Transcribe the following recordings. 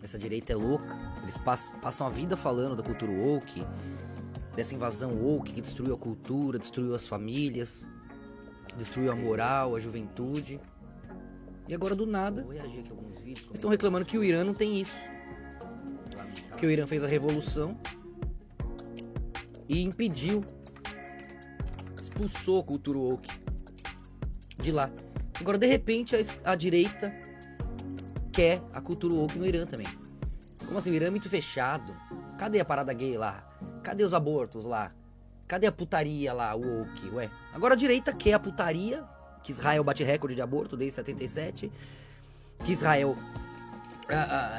Essa direita é louca. Eles passam a vida falando da cultura woke, dessa invasão woke que destruiu a cultura, destruiu as famílias, destruiu a moral, a juventude. E agora do nada, eles estão reclamando que o Irã não tem isso. Que o Irã fez a revolução e impediu, expulsou a cultura woke de lá. Agora de repente a direita quer a cultura woke no Irã também. Como assim? O Irã é muito fechado. Cadê a parada gay lá? Cadê os abortos lá? Cadê a putaria lá, o woke? Ué, agora a direita quer a putaria, que Israel bate recorde de aborto desde 77, que Israel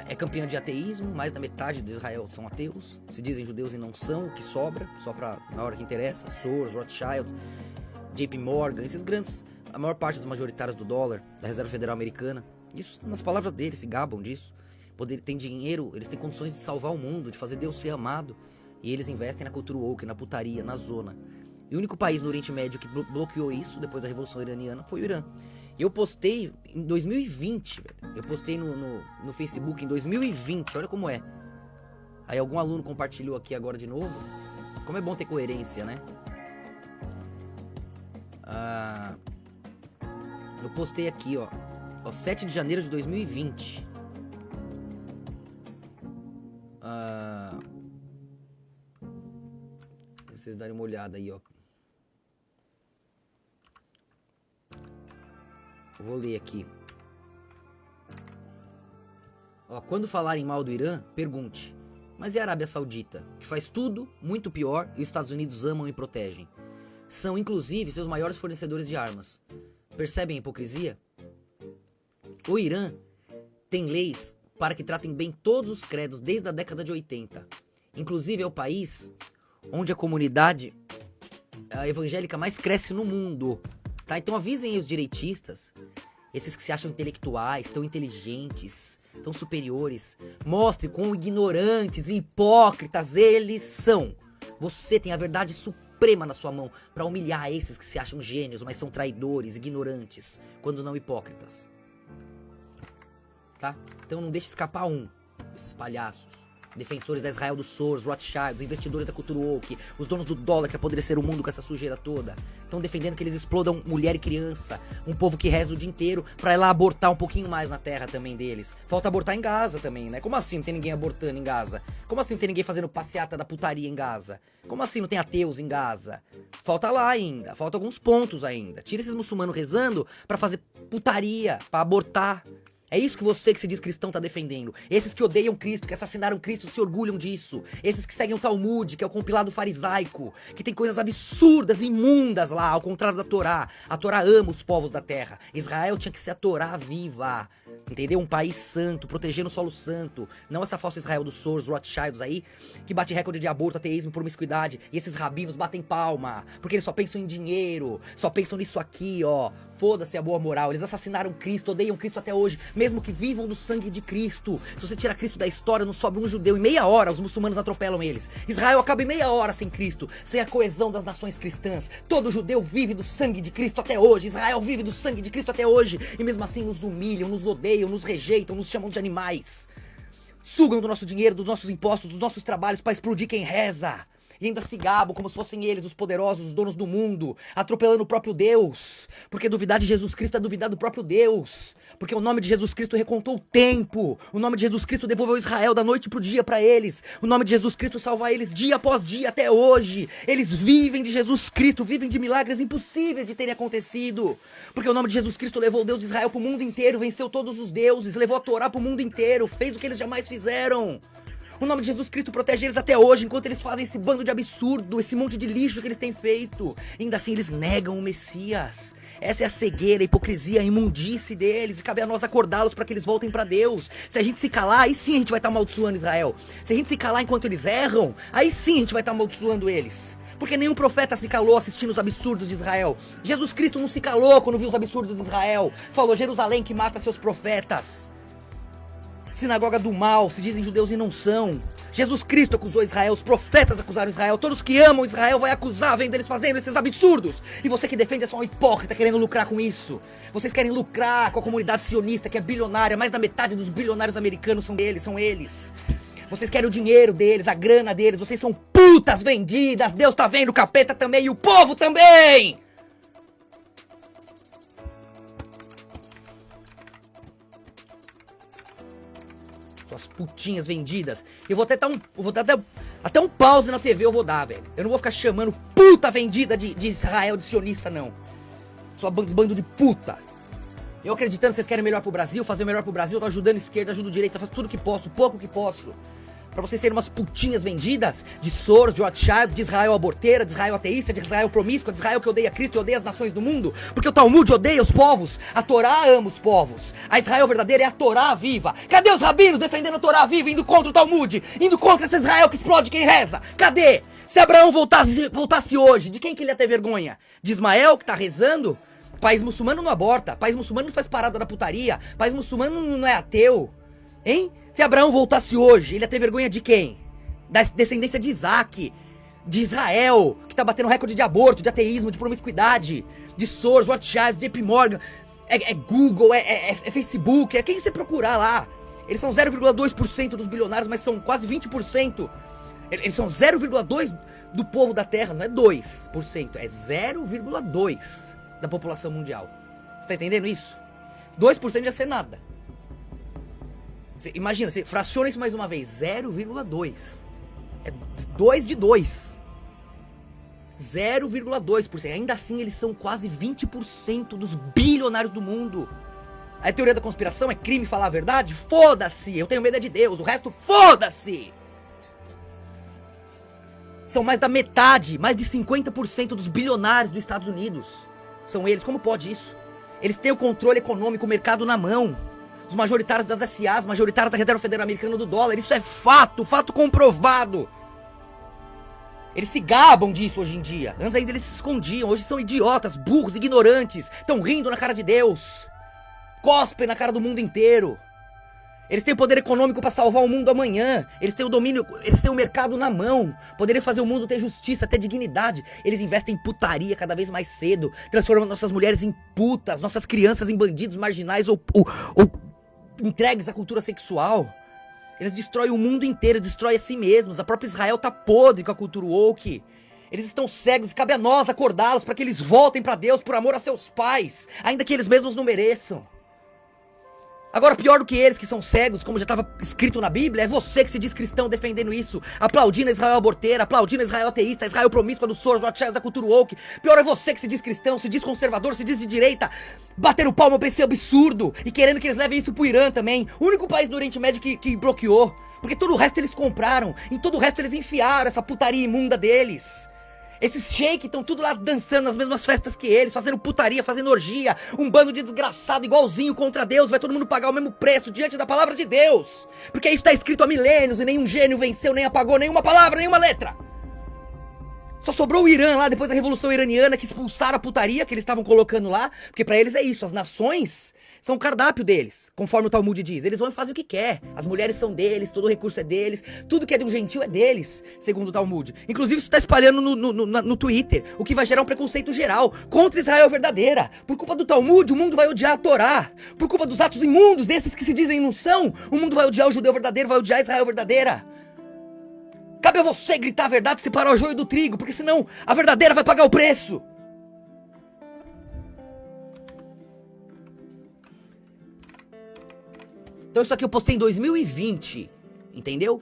é campeã de ateísmo, mais da metade de Israel são ateus, se dizem judeus e não são, o que sobra, só pra na hora que interessa, Soros, Rothschild, JP Morgan, esses grandes, a maior parte dos majoritários do dólar, da Reserva Federal Americana, isso nas palavras deles, se gabam disso, tem dinheiro, eles têm condições de salvar o mundo, de fazer Deus ser amado, e eles investem na cultura woke, na putaria, na zona. E o único país no Oriente Médio que bloqueou isso, depois da Revolução Iraniana, foi o Irã. E eu postei em 2020, velho. Eu postei no Facebook em 2020, olha como é. Aí algum aluno compartilhou aqui agora de novo. Como é bom ter coerência, né? Eu postei aqui, ó 7 de janeiro de 2020. Pra vocês darem uma olhada aí, ó. Eu vou ler aqui. Ó, quando falarem mal do Irã, pergunte: mas e a Arábia Saudita, que faz tudo muito pior e os Estados Unidos amam e protegem? São, inclusive, seus maiores fornecedores de armas. Percebem a hipocrisia? O Irã tem leis para que tratem bem todos os credos desde a década de 80. Inclusive é o país onde a comunidade evangélica mais cresce no mundo. Tá? Então avisem aí os direitistas, esses que se acham intelectuais, tão inteligentes, tão superiores. Mostre quão ignorantes e hipócritas eles são. Você tem a verdade suprema na sua mão para humilhar esses que se acham gênios, mas são traidores, ignorantes, quando não hipócritas. Tá? Então não deixe escapar desses palhaços. Defensores da Israel, do Soros, Rothschild, os investidores da cultura woke, os donos do dólar que apodrecer o mundo com essa sujeira toda. Estão defendendo que eles explodam mulher e criança, um povo que reza o dia inteiro pra ir lá abortar um pouquinho mais na terra também deles. Falta abortar em Gaza também, né? Como assim não tem ninguém abortando em Gaza? Como assim não tem ninguém fazendo passeata da putaria em Gaza? Como assim não tem ateus em Gaza? Falta lá ainda, falta alguns pontos ainda. Tira esses muçulmanos rezando pra fazer putaria, pra abortar. É isso que você que se diz cristão tá defendendo. Esses que odeiam Cristo, que assassinaram Cristo, se orgulham disso. Esses que seguem o Talmud, que é o compilado farisaico, que tem coisas absurdas, imundas lá, ao contrário da Torá. A Torá ama os povos da terra. Israel tinha que ser a Torá viva. Entendeu? Um país santo, protegendo o solo santo. Não essa falsa Israel dos Soros, Rothschilds aí, que bate recorde de aborto, ateísmo, promiscuidade. E esses rabinos batem palma, porque eles só pensam em dinheiro. Só pensam nisso aqui, ó. Foda-se a boa moral. Eles assassinaram Cristo, odeiam Cristo até hoje, mesmo que vivam do sangue de Cristo. Se você tira Cristo da história, não sobra um judeu. Em meia hora, os muçulmanos atropelam eles. Israel acaba em meia hora sem Cristo, sem a coesão das nações cristãs. Todo judeu vive do sangue de Cristo até hoje. Israel vive do sangue de Cristo até hoje. E mesmo assim nos humilham, nos odeiam, nos rejeitam, nos chamam de animais. Sugam do nosso dinheiro, dos nossos impostos, dos nossos trabalhos para explodir quem reza. E ainda se gabam como se fossem eles os poderosos, os donos do mundo, atropelando o próprio Deus. Porque duvidar de Jesus Cristo é duvidar do próprio Deus. Porque o nome de Jesus Cristo recontou o tempo. O nome de Jesus Cristo devolveu Israel da noite pro dia para eles. O nome de Jesus Cristo salva eles dia após dia até hoje. Eles vivem de Jesus Cristo, vivem de milagres impossíveis de terem acontecido. Porque o nome de Jesus Cristo levou o Deus de Israel pro mundo inteiro, venceu todos os deuses, levou a Torá pro mundo inteiro, fez o que eles jamais fizeram. O nome de Jesus Cristo protege eles até hoje, enquanto eles fazem esse bando de absurdo, esse monte de lixo que eles têm feito. E ainda assim eles negam o Messias. Essa é a cegueira, a hipocrisia, a imundice deles. E cabe a nós acordá-los para que eles voltem para Deus. Se a gente se calar, aí sim a gente vai estar amaldiçoando Israel. Se a gente se calar enquanto eles erram, aí sim a gente vai estar amaldiçoando eles. Porque nenhum profeta se calou assistindo os absurdos de Israel. Jesus Cristo não se calou quando viu os absurdos de Israel. Falou: Jerusalém que mata seus profetas. Sinagoga do mal, se dizem judeus e não são. Jesus Cristo acusou Israel, os profetas acusaram Israel, todos que amam Israel vai acusar, vendo eles fazendo esses absurdos. E você que defende é só um hipócrita querendo lucrar com isso. Vocês querem lucrar com a comunidade sionista que é bilionária, mais da metade dos bilionários americanos são eles. Vocês querem o dinheiro deles, a grana deles, vocês são putas vendidas, Deus tá vendo, o capeta também e o povo também! Suas putinhas vendidas. Eu vou até um pause na TV eu vou dar, velho. Eu não vou ficar chamando puta vendida de Israel, de sionista, não. Sua bando de puta. Eu acreditando que vocês querem melhor pro Brasil, fazer o melhor pro Brasil, eu tô ajudando a esquerda, ajudo a direita, faço tudo que posso, o pouco que posso. Pra vocês serem umas putinhas vendidas de Soros, de Rothschild, de Israel aborteira, de Israel ateísta, de Israel promíscua, de Israel que odeia Cristo e odeia as nações do mundo. Porque o Talmud odeia os povos, a Torá ama os povos. A Israel verdadeira é a Torá viva. Cadê os rabinos defendendo a Torá viva, indo contra o Talmud, indo contra esse Israel que explode quem reza? Cadê? Se Abraão voltasse hoje, de quem que ele ia ter vergonha? De Ismael que tá rezando? País muçulmano não aborta, país muçulmano não faz parada da putaria, país muçulmano não é ateu, hein? Se Abraão voltasse hoje, ele ia ter vergonha de quem? Da descendência de Isaac, de Israel, que tá batendo recorde de aborto, de ateísmo, de promiscuidade, de Soros, Rothschild, JP Morgan, é Google, é Facebook, é quem você procurar lá. Eles são 0,2% dos bilionários, mas são quase 20%. Eles são 0,2% do povo da Terra, não é 2%, é 0,2% da população mundial. Você tá entendendo isso? 2% já ser nada. Imagina, você fraciona isso mais uma vez, 0,2. É 2 de 2. 0,2%. Ainda assim, eles são quase 20% dos bilionários do mundo. A teoria da conspiração é crime falar a verdade? Foda-se! Eu tenho medo de Deus, o resto, foda-se! São mais da metade, mais de 50% dos bilionários dos Estados Unidos. São eles, como pode isso? Eles têm o controle econômico, o mercado na mão. Os majoritários das SAs, majoritários da Reserva Federal Americana do dólar. Isso é fato, fato comprovado. Eles se gabam disso hoje em dia. Antes ainda eles se escondiam, hoje são idiotas, burros, ignorantes. Estão rindo na cara de Deus. Cospem na cara do mundo inteiro. Eles têm o poder econômico pra salvar o mundo amanhã. Eles têm o domínio, eles têm o mercado na mão. Poderiam fazer o mundo ter justiça, ter dignidade. Eles investem em putaria cada vez mais cedo, transformando nossas mulheres em putas, nossas crianças em bandidos marginais ou entregues à cultura sexual. Eles destroem o mundo inteiro, destroem a si mesmos. A própria Israel tá podre com a cultura woke. Eles estão cegos e cabe a nós acordá-los para que eles voltem para Deus por amor a seus pais, ainda que eles mesmos não mereçam. Agora, pior do que eles que são cegos, como já estava escrito na Bíblia, é você que se diz cristão defendendo isso, aplaudindo a Israel aborteira, aplaudindo a Israel ateísta, a Israel promíscua do Soros, Rothschild, da cultura woke. Pior é você que se diz cristão, se diz conservador, se diz de direita, batendo palma pra esse absurdo e querendo que eles levem isso pro Irã também. O único país do Oriente Médio que bloqueou, porque todo o resto eles compraram, em todo o resto eles enfiaram essa putaria imunda deles. Esses sheiks estão tudo lá dançando nas mesmas festas que eles, fazendo putaria, fazendo orgia, um bando de desgraçado igualzinho contra Deus, vai todo mundo pagar o mesmo preço diante da palavra de Deus. Porque isso tá escrito há milênios e nenhum gênio venceu, nem apagou nenhuma palavra, nenhuma letra. Só sobrou o Irã lá, depois da Revolução Iraniana, que expulsaram a putaria que eles estavam colocando lá, porque pra eles é isso, as nações são o cardápio deles, conforme o Talmud diz. Eles vão e fazem o que quer. As mulheres são deles, todo o recurso é deles, tudo que é de um gentil é deles, segundo o Talmud. Inclusive isso tá espalhando no Twitter, o que vai gerar um preconceito geral contra Israel verdadeira. Por culpa do Talmud, o mundo vai odiar a Torá. Por culpa dos atos imundos desses que se dizem não são, o mundo vai odiar o judeu verdadeiro, vai odiar a Israel verdadeira. Cabe a você gritar a verdade e separar o joio do trigo, porque senão a verdadeira vai pagar o preço. Então isso aqui eu postei em 2020, entendeu?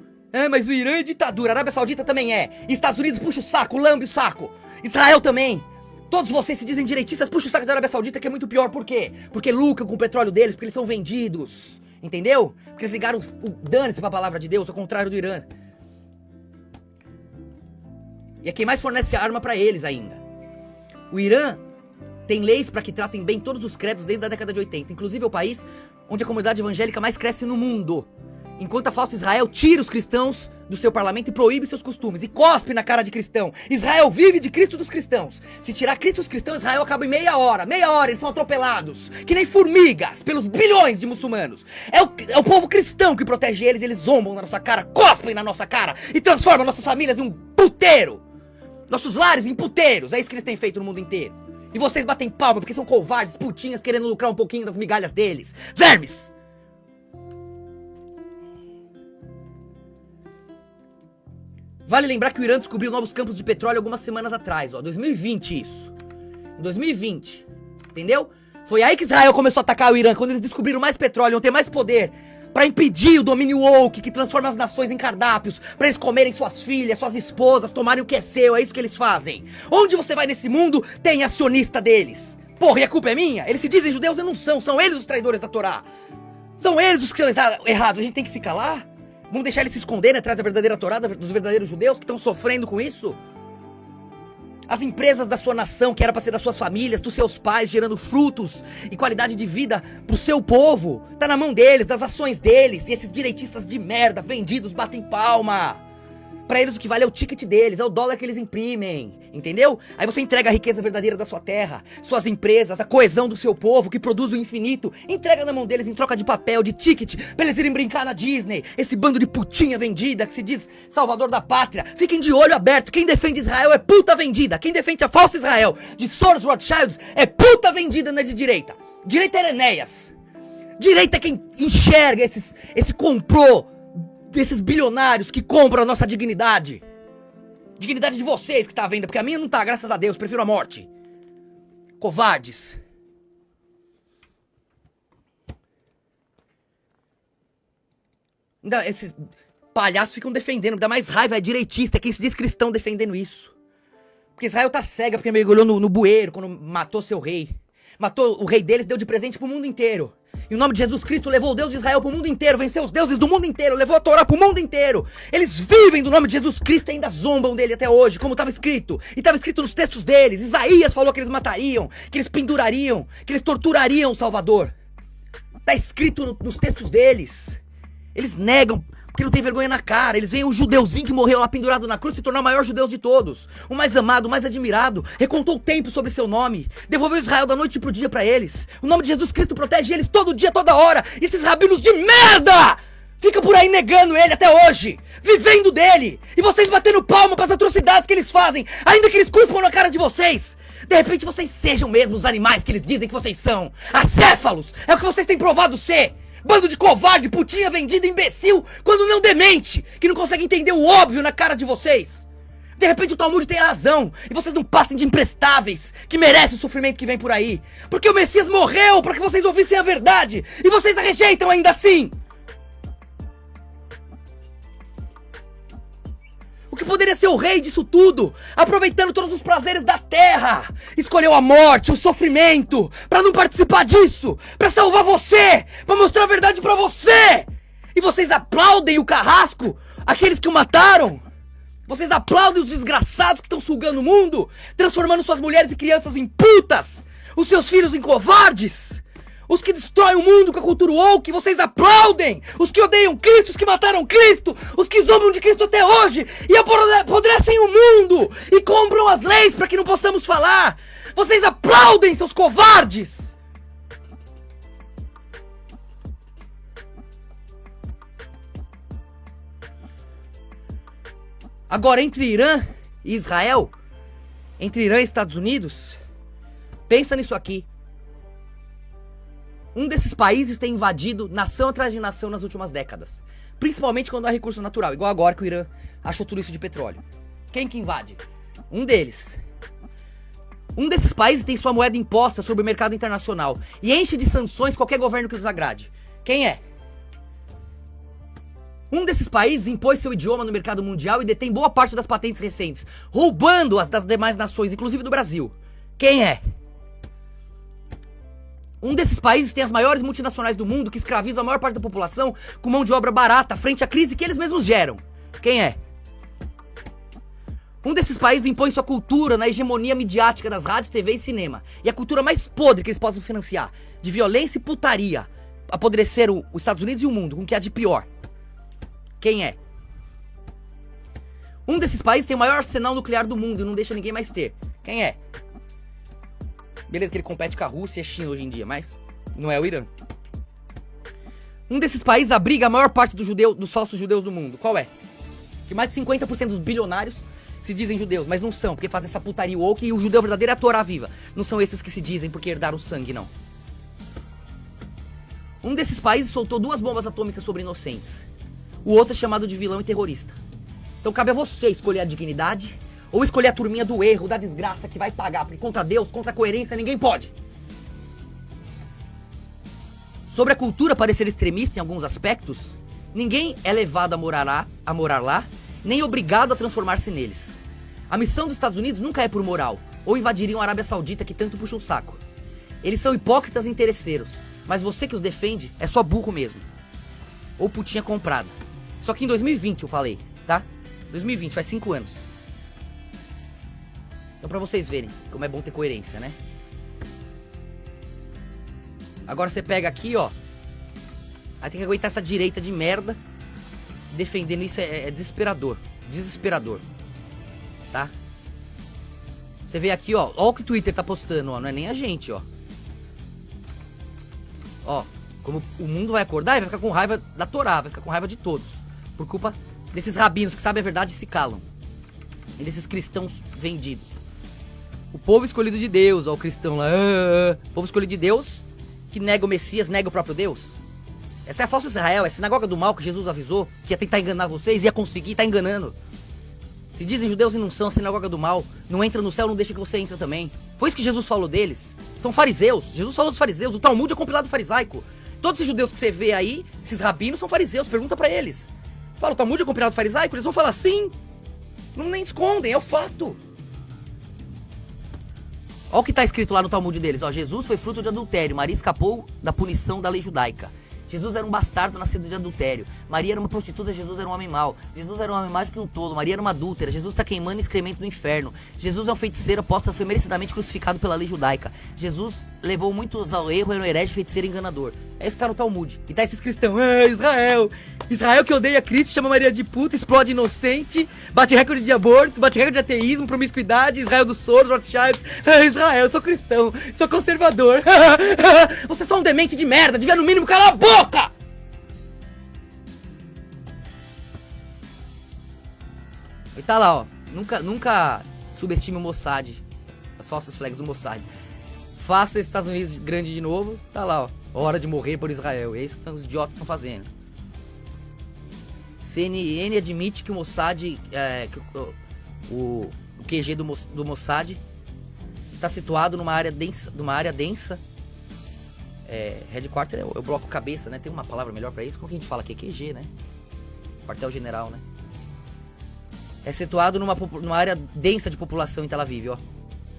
Mas o Irã é ditadura, a Arábia Saudita também é. Estados Unidos puxa o saco, lambe o saco. Israel também. Todos vocês se dizem direitistas, puxa o saco da Arábia Saudita, que é muito pior. Por quê? Porque lucram com o petróleo deles, porque eles são vendidos. Entendeu? Porque eles ligaram o dane-se pra palavra de Deus, ao contrário do Irã. E é quem mais fornece arma pra eles ainda. O Irã tem leis pra que tratem bem todos os credos desde a década de 80. Inclusive é o país onde a comunidade evangélica mais cresce no mundo. Enquanto a falsa Israel tira os cristãos do seu parlamento e proíbe seus costumes e cospe na cara de cristão. Israel vive de Cristo dos cristãos. Se tirar Cristo dos cristãos, Israel acaba em meia hora. Meia hora eles são atropelados, que nem formigas, pelos bilhões de muçulmanos. É o povo cristão que protege eles. Eles zombam na nossa cara, cospem na nossa cara e transformam nossas famílias em um puteiro. Nossos lares em puteiros. É isso que eles têm feito no mundo inteiro. E vocês batem palma porque são covardes, putinhas, querendo lucrar um pouquinho das migalhas deles. Vermes! Vale lembrar que o Irã descobriu novos campos de petróleo algumas semanas atrás, ó. 2020 isso. Em 2020. Entendeu? Foi aí que Israel começou a atacar o Irã, quando eles descobriram mais petróleo, iam ter mais poder pra impedir o domínio woke, que transforma as nações em cardápios, pra eles comerem suas filhas, suas esposas, tomarem o que é seu, é isso que eles fazem. Onde você vai nesse mundo, tem acionista deles. Porra, e a culpa é minha? Eles se dizem judeus e não são eles os traidores da Torá. São eles os que são errados, a gente tem que se calar? Vamos deixar eles se esconderem atrás da verdadeira Torá, dos verdadeiros judeus que estão sofrendo com isso? As empresas da sua nação, que era pra ser das suas famílias, dos seus pais, gerando frutos e qualidade de vida pro seu povo, tá na mão deles, das ações deles. E esses direitistas de merda, vendidos, batem palma. Pra eles o que vale é o ticket deles, é o dólar que eles imprimem, entendeu? Aí você entrega a riqueza verdadeira da sua terra, suas empresas, a coesão do seu povo que produz o infinito, entrega na mão deles em troca de papel, de ticket, pra eles irem brincar na Disney. Esse bando de putinha vendida que se diz salvador da pátria. Fiquem de olho aberto, quem defende Israel é puta vendida. Quem defende a falsa Israel de Soros Rothschilds é puta vendida na de direita. Direita é Enéas. Direita é quem enxerga esse complô desses bilionários que compram a nossa dignidade. Dignidade de vocês que está à venda, porque a minha não tá, graças a Deus, prefiro a morte. Covardes. Ainda esses palhaços ficam defendendo, dá mais raiva, é direitista, é quem se diz cristão defendendo isso. Porque Israel tá cega porque mergulhou no bueiro quando matou seu rei. Matou o rei deles, deu de presente pro mundo inteiro. E o nome de Jesus Cristo levou o Deus de Israel pro mundo inteiro, venceu os deuses do mundo inteiro, levou a Torá pro mundo inteiro. Eles vivem do nome de Jesus Cristo e ainda zombam dele até hoje, como estava escrito. E estava escrito nos textos deles. Isaías falou que eles matariam, que eles pendurariam, que eles torturariam o Salvador. Tá escrito nos textos deles. Eles negam, porque não tem vergonha na cara. Eles veem o judeuzinho que morreu lá pendurado na cruz se tornar o maior judeu de todos. O mais amado, o mais admirado. Recontou o tempo sobre seu nome. Devolveu Israel da noite pro dia pra eles. O nome de Jesus Cristo protege eles todo dia, toda hora. E esses rabinos de merda ficam por aí negando ele até hoje. Vivendo dele. E vocês batendo palma pras atrocidades que eles fazem. Ainda que eles cuspam na cara de vocês. De repente vocês sejam mesmo os animais que eles dizem que vocês são. Acéfalos. É o que vocês têm provado ser. Bando de covarde, putinha vendida, imbecil, quando não demente, que não consegue entender o óbvio na cara de vocês. De repente o Talmud tem razão, e vocês não passem de imprestáveis, que merecem o sofrimento que vem por aí. Porque o Messias morreu para que vocês ouvissem a verdade, e vocês a rejeitam ainda assim. O que poderia ser o rei disso tudo, aproveitando todos os prazeres da terra, escolheu a morte, o sofrimento, pra não participar disso, pra salvar você, pra mostrar a verdade pra você. E vocês aplaudem o carrasco, aqueles que o mataram. Vocês aplaudem os desgraçados que estão sugando o mundo, transformando suas mulheres e crianças em putas, os seus filhos em covardes. Os que destroem o mundo com a cultura woke, vocês aplaudem! Os que odeiam Cristo, os que mataram Cristo, os que zombam de Cristo até hoje e apodrecem o mundo e compram as leis para que não possamos falar! Vocês aplaudem, seus covardes! Agora, entre Irã e Israel, entre Irã e Estados Unidos, pensa nisso aqui. Um desses países tem invadido nação atrás de nação nas últimas décadas. Principalmente quando há recurso natural, igual agora que o Irã achou tudo isso de petróleo. Quem que invade? Um deles. Um desses países tem sua moeda imposta sobre o mercado internacional e enche de sanções qualquer governo que os agrade. Quem é? Um desses países impôs seu idioma no mercado mundial e detém boa parte das patentes recentes, roubando-as das demais nações, inclusive do Brasil. Quem é? Um desses países tem as maiores multinacionais do mundo que escravizam a maior parte da população com mão de obra barata frente à crise que eles mesmos geram. Quem é? Um desses países impõe sua cultura na hegemonia midiática das rádios, TV e cinema. E a cultura mais podre que eles possam financiar, de violência e putaria, apodrecer os Estados Unidos e o mundo com o que há de pior. Quem é? Um desses países tem o maior arsenal nuclear do mundo e não deixa ninguém mais ter. Quem é? Beleza que ele compete com a Rússia e a China hoje em dia, mas não é o Irã. Um desses países abriga a maior parte dos falsos judeus do mundo. Qual é? Que mais de 50% dos bilionários se dizem judeus, mas não são, porque fazem essa putaria woke e o judeu verdadeiro é a Torá viva. Não são esses que se dizem porque herdaram o sangue, não. Um desses países soltou 2 bombas atômicas sobre inocentes. O outro é chamado de vilão e terrorista. Então cabe a você escolher a dignidade ou escolher a turminha do erro, da desgraça que vai pagar, porque contra Deus, contra a coerência, ninguém pode. Sobre a cultura parecer extremista em alguns aspectos, ninguém é levado a morar lá, nem obrigado a transformar-se neles. A missão dos Estados Unidos nunca é por moral, ou invadiriam a Arábia Saudita que tanto puxa o saco. Eles são hipócritas e interesseiros, mas você que os defende é só burro mesmo. Ou putinha comprada. Só que em 2020 eu falei, tá? 2020, faz 5 anos. Então pra vocês verem como é bom ter coerência, né? Agora você pega aqui, ó. Aí tem que aguentar essa direita de merda. Defendendo isso é desesperador. Desesperador. Tá? Você vê aqui, ó. Ó o que o Twitter tá postando, ó. Não é nem a gente, ó. Ó. Como o mundo vai acordar e vai ficar com raiva da Torá. Vai ficar com raiva de todos. Por culpa desses rabinos que sabem a verdade e se calam. E desses cristãos vendidos. O povo escolhido de Deus, ó. O cristão lá. O povo escolhido de Deus que nega o Messias, nega o próprio Deus. Essa é a falsa Israel, é a sinagoga do mal que Jesus avisou que ia tentar enganar vocês, ia conseguir, tá enganando. Se dizem judeus e não são, a sinagoga do mal, não entra no céu, não deixa que você entre também. Foi isso que Jesus falou deles. São fariseus. Jesus falou dos fariseus, o Talmud é compilado farisaico. Todos esses judeus que você vê aí, esses rabinos são fariseus, pergunta pra eles. Fala, o Talmud é compilado farisaico? Eles vão falar sim. Não nem escondem, é o fato. Olha o que está escrito lá no Talmud deles, ó. Jesus foi fruto de adultério, Maria escapou da punição da lei judaica. Jesus era um bastardo nascido de adultério. Maria era uma prostituta, Jesus era um homem mau. Jesus era um homem mágico e um tolo. Maria era uma adúltera. Jesus está queimando excremento do inferno. Jesus é um feiticeiro apóstolo, foi merecidamente crucificado pela lei judaica. Jesus levou muitos ao erro, era um herege, feiticeiro e enganador. É isso que tá no Talmud. E tá esses cristãos, Israel. Israel que odeia Cristo, chama Maria de puta, explode inocente, bate recorde de aborto, bate recorde de ateísmo, promiscuidade, Israel dos Soros, Rothschilds. Israel, eu sou cristão, sou conservador. Você é só um demente de merda, devia no mínimo calar a boca! E tá lá, ó. Nunca subestime o Mossad, as falsas flags do Mossad. Faça Estados Unidos grande de novo, tá lá, ó. Hora de morrer por Israel. É isso que os idiotas estão fazendo. CNN admite que o Mossad, o QG do Mossad está situado numa área densa. Headquarter é o bloco cabeça, né? Tem uma palavra melhor pra isso? Como que a gente fala aqui? QG, né? Quartel general, né? É situado numa área densa de população em Tel Aviv, ó.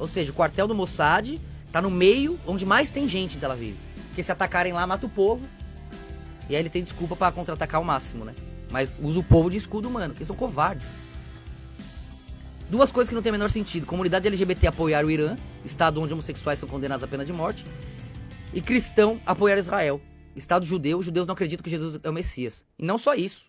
Ou seja, o quartel do Mossad tá no meio onde mais tem gente em Tel Aviv. Porque se atacarem lá, mata o povo. E aí ele tem desculpa pra contra-atacar ao máximo, né? Mas usa o povo de escudo humano, porque são covardes. Duas coisas que não tem o menor sentido. Comunidade LGBT apoiar o Irã, estado onde homossexuais são condenados à pena de morte. E cristão apoiar Israel. Estado judeu, os judeus não acreditam que Jesus é o Messias. E não só isso.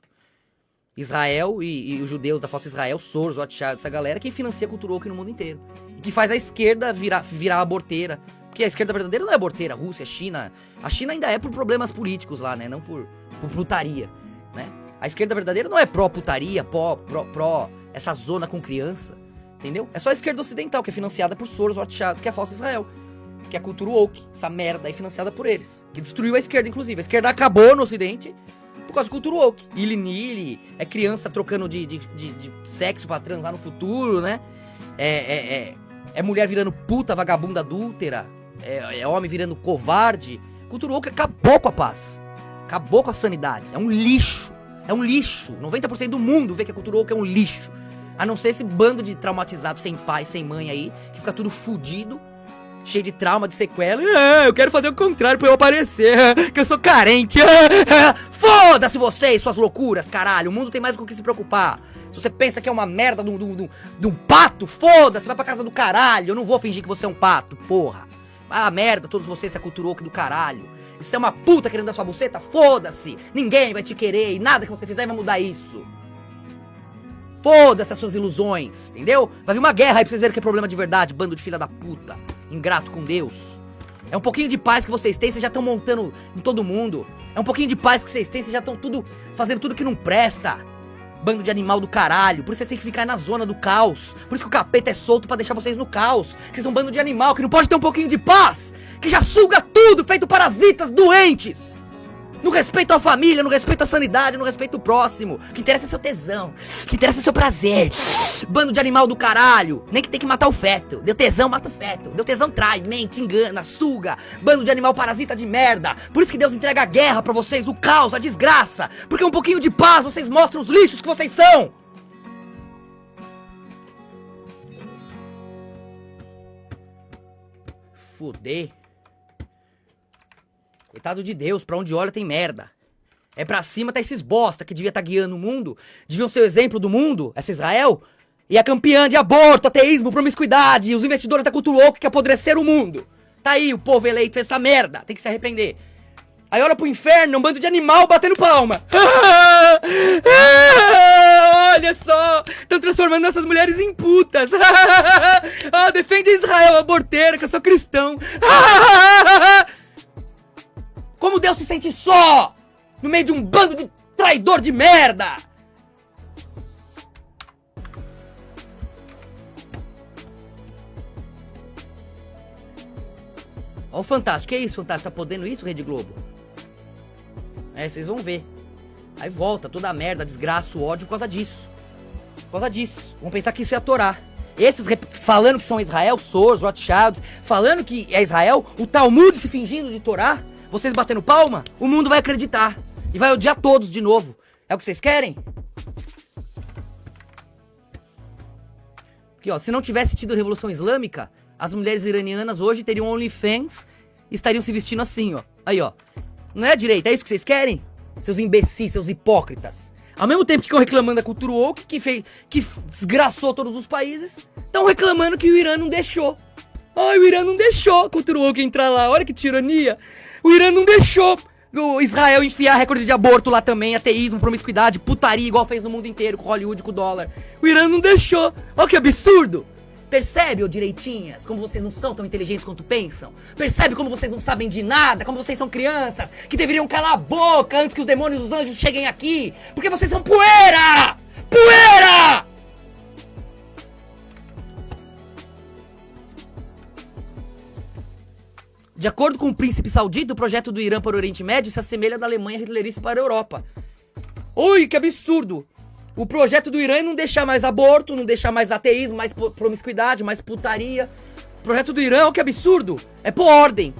Israel e os judeus da falsa Israel, Soros, Rothschild, essa galera que financia a cultura woke no mundo inteiro. E que faz a esquerda virar aborteira. Porque a esquerda verdadeira não é aborteira. Rússia, China. A China ainda é por problemas políticos lá, né? Não por putaria, né? A esquerda verdadeira não é pró-putaria, pró essa zona com criança, entendeu? É só a esquerda ocidental, que é financiada por Soros, Rothschild, que é a falsa Israel. Que é a cultura woke, essa merda aí financiada por eles. Que destruiu a esquerda, inclusive. A esquerda acabou no ocidente por causa de cultura woke. Nili, é criança trocando de sexo pra transar no futuro, né? É mulher virando puta, vagabunda adúltera. É homem virando covarde. Cultura woke acabou com a paz. Acabou com a sanidade. É um lixo. É um lixo. 90% do mundo vê que a cultura woke é um lixo. A não ser esse bando de traumatizados sem pai, sem mãe aí, que fica tudo fudido, cheio de trauma, de sequela. Eu quero fazer o contrário pra eu aparecer, que eu sou carente. Foda-se vocês, suas loucuras, caralho. O mundo tem mais com o que se preocupar. Se você pensa que é uma merda de um pato, foda-se, vai pra casa do caralho. Eu não vou fingir que você é um pato, porra. Ah, merda, todos vocês, essa cultura woke do caralho. Você é uma puta querendo dar sua buceta? Foda-se! Ninguém vai te querer e nada que você fizer vai mudar isso. Foda-se as suas ilusões, entendeu? Vai vir uma guerra aí pra vocês verem que é problema de verdade, bando de filha da puta. Ingrato com Deus. É um pouquinho de paz que vocês têm, vocês já estão montando em todo mundo. É um pouquinho de paz que vocês têm, vocês já estão fazendo tudo que não presta. Bando de animal do caralho. Por isso vocês têm que ficar na zona do caos. Por isso que o capeta é solto pra deixar vocês no caos. Vocês são um bando de animal que não pode ter um pouquinho de paz. Que já suga tudo, feito parasitas doentes. Não respeita a família, não respeita a sanidade, não respeita o próximo. O que interessa é seu tesão. O que interessa é seu prazer. Bando de animal do caralho. Nem que tem que matar o feto. Deu tesão, mata o feto. Deu tesão, trai, mente, engana, suga. Bando de animal parasita de merda. Por isso que Deus entrega a guerra pra vocês, o caos, a desgraça. Porque um pouquinho de paz vocês mostram os lixos que vocês são. Foder. Coitado de Deus, pra onde olha tem merda. É pra cima tá esses bosta que devia tá guiando o mundo. Deviam ser o exemplo do mundo, essa Israel. E a campeã de aborto, ateísmo, promiscuidade. E os investidores da cultura woke que apodreceram o mundo. Tá aí, o povo eleito fez essa merda. Tem que se arrepender. Aí olha pro inferno, um bando de animal batendo palma. Olha só, estão transformando nossas mulheres em putas. Defende Israel, aborteira, que eu sou cristão. Como Deus se sente só no meio de um bando de traidor de merda. Ó o Fantástico, que é isso, Fantástico? Tá podendo isso, Rede Globo? É, vocês vão ver. Aí volta toda a merda, a desgraça, o ódio por causa disso. Por causa disso. Vão pensar que isso é a Torá. Esses falando que são Israel, Soros, Rothschilds, falando que é Israel, o Talmud se fingindo de Torá, vocês batendo palma, o mundo vai acreditar. E vai odiar todos de novo. É o que vocês querem? Aqui, ó, se não tivesse tido a Revolução Islâmica, as mulheres iranianas hoje teriam OnlyFans e estariam se vestindo assim, ó. Aí, ó. Não é a direita, é isso que vocês querem? Seus imbecis, seus hipócritas. Ao mesmo tempo que estão reclamando da cultura woke, que desgraçou todos os países, estão reclamando que o Irã não deixou. Ai, o Irã não deixou a cultura woke entrar lá. Olha que tirania. O Irã não deixou o Israel enfiar recorde de aborto lá também, ateísmo, promiscuidade, putaria, igual fez no mundo inteiro, com Hollywood, com o dólar. O Irã não deixou. Olha que absurdo. Percebe, ô direitinhas, como vocês não são tão inteligentes quanto pensam? Percebe como vocês não sabem de nada, como vocês são crianças, que deveriam calar a boca antes que os demônios e os anjos cheguem aqui? Porque vocês são poeira! Poeira! De acordo com o príncipe saudita, o projeto do Irã para o Oriente Médio se assemelha da Alemanha hitlerista para a Europa. Ui, que absurdo! O projeto do Irã é não deixar mais aborto, não deixar mais ateísmo, mais promiscuidade, mais putaria. O projeto do Irã, que absurdo! É por ordem.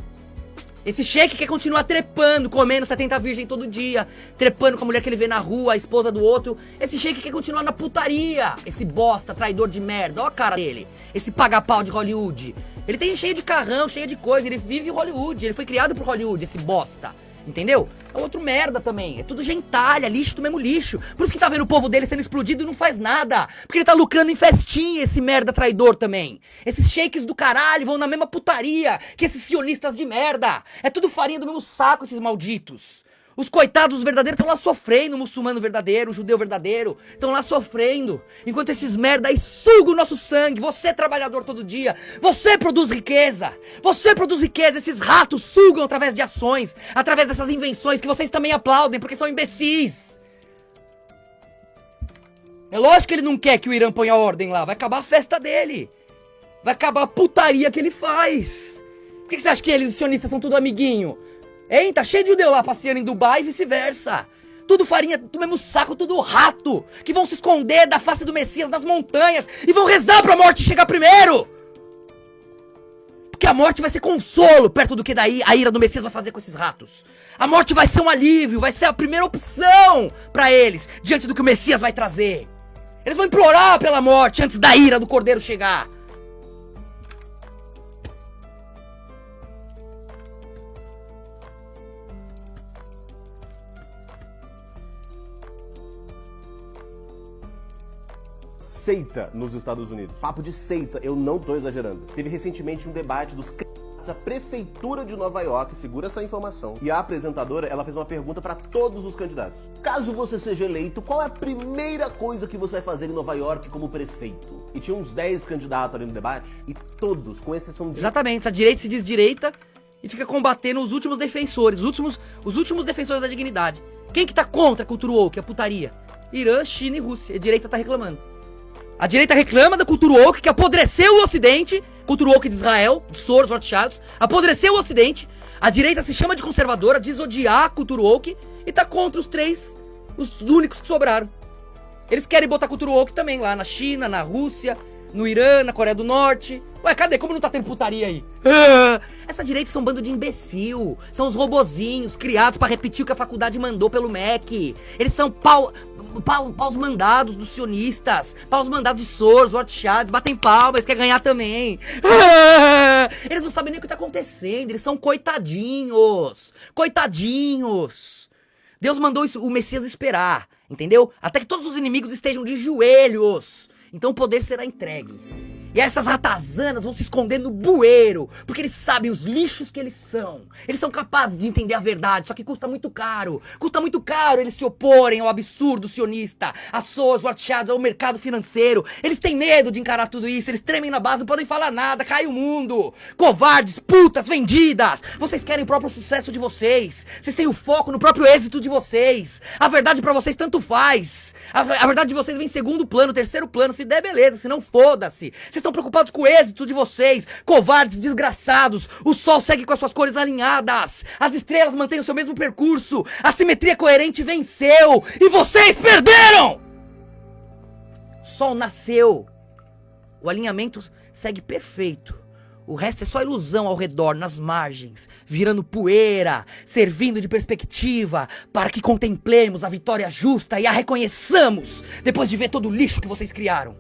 Esse sheik quer continuar trepando, comendo 70 virgem todo dia, trepando com a mulher que ele vê na rua, a esposa do outro. Esse sheik quer continuar na putaria. Esse bosta, traidor de merda, ó a cara dele. Esse paga-pau de Hollywood. Ele tem cheio de carrão, cheio de coisa, ele vive em Hollywood, ele foi criado por Hollywood, esse bosta. Entendeu? É outro merda também. É tudo gentalha, lixo do mesmo lixo. Por isso que tá vendo o povo dele sendo explodido e não faz nada. Porque ele tá lucrando em festinha, esse merda traidor também. Esses shakes do caralho vão na mesma putaria que esses sionistas de merda. É tudo farinha do mesmo saco, esses malditos. Os coitados verdadeiros estão lá sofrendo, o muçulmano verdadeiro, o judeu verdadeiro, estão lá sofrendo. Enquanto esses merda aí sugam o nosso sangue. Você, trabalhador, todo dia, você produz riqueza. Você produz riqueza, esses ratos sugam através de ações, através dessas invenções que vocês também aplaudem, porque são imbecis. É lógico que ele não quer que o Irã ponha ordem lá, vai acabar a festa dele. Vai acabar a putaria que ele faz. Por que você acha que eles, os sionistas, são tudo amiguinho? Hein? Tá cheio de judeu lá passeando em Dubai e vice-versa. Tudo farinha do mesmo saco, tudo rato. Que vão se esconder da face do Messias nas montanhas e vão rezar pra morte chegar primeiro. Porque a morte vai ser consolo perto do que daí a ira do Messias vai fazer com esses ratos. A morte vai ser um alívio, vai ser a primeira opção pra eles, diante do que o Messias vai trazer. Eles vão implorar pela morte antes da ira do Cordeiro chegar. Seita nos Estados Unidos. Papo de seita, eu não tô exagerando. Teve recentemente um debate dos a prefeitura de Nova York, segura essa informação, e a apresentadora, ela fez uma pergunta para todos os candidatos. Caso você seja eleito, qual é a primeira coisa que você vai fazer em Nova York como prefeito? E tinha uns 10 candidatos ali no debate, e todos, com exceção de... Exatamente, essa direita se diz direita e fica combatendo os últimos defensores, os últimos defensores da dignidade. Quem que tá contra a cultura woke, a putaria? Irã, China e Rússia. A direita tá reclamando. A direita reclama da cultura woke, que apodreceu o Ocidente. Cultura woke de Israel, de Soros, Rothschilds. Apodreceu o Ocidente. A direita se chama de conservadora, diz odiar a cultura woke e tá contra os três, os únicos que sobraram. Eles querem botar cultura woke também lá na China, na Rússia, no Irã, na Coreia do Norte. Ué, cadê? Como não tá tendo putaria aí? Essa direita são um bando de imbecil. São os robozinhos criados pra repetir o que a faculdade mandou pelo MEC. Eles são paus mandados dos sionistas. Paus mandados de Soros, Rothschilds. Batem palmas, quer ganhar também. Eles não sabem nem o que tá acontecendo. Eles são coitadinhos. Coitadinhos. Deus mandou o Messias esperar, entendeu? Até que todos os inimigos estejam de joelhos. Então o poder será entregue. E essas ratazanas vão se esconder no bueiro, porque eles sabem os lixos que eles são. Eles são capazes de entender a verdade, só que custa muito caro. Custa muito caro eles se oporem ao absurdo sionista, a Soros, Rothschilds, ao mercado financeiro. Eles têm medo de encarar tudo isso, eles tremem na base, não podem falar nada, cai o mundo. Covardes, putas, vendidas. Vocês querem o próprio sucesso de vocês. Vocês têm o foco no próprio êxito de vocês. A verdade pra vocês tanto faz. A verdade de vocês vem em segundo plano, terceiro plano. Se der, beleza, se não, foda-se. Vocês estão preocupados com o êxito de vocês. Covardes, desgraçados. O sol segue com as suas cores alinhadas. As estrelas mantêm o seu mesmo percurso. A simetria coerente venceu. E vocês perderam! O sol nasceu. O alinhamento segue perfeito. O resto é só ilusão ao redor, nas margens, virando poeira, servindo de perspectiva para que contemplemos a vitória justa e a reconheçamos depois de ver todo o lixo que vocês criaram.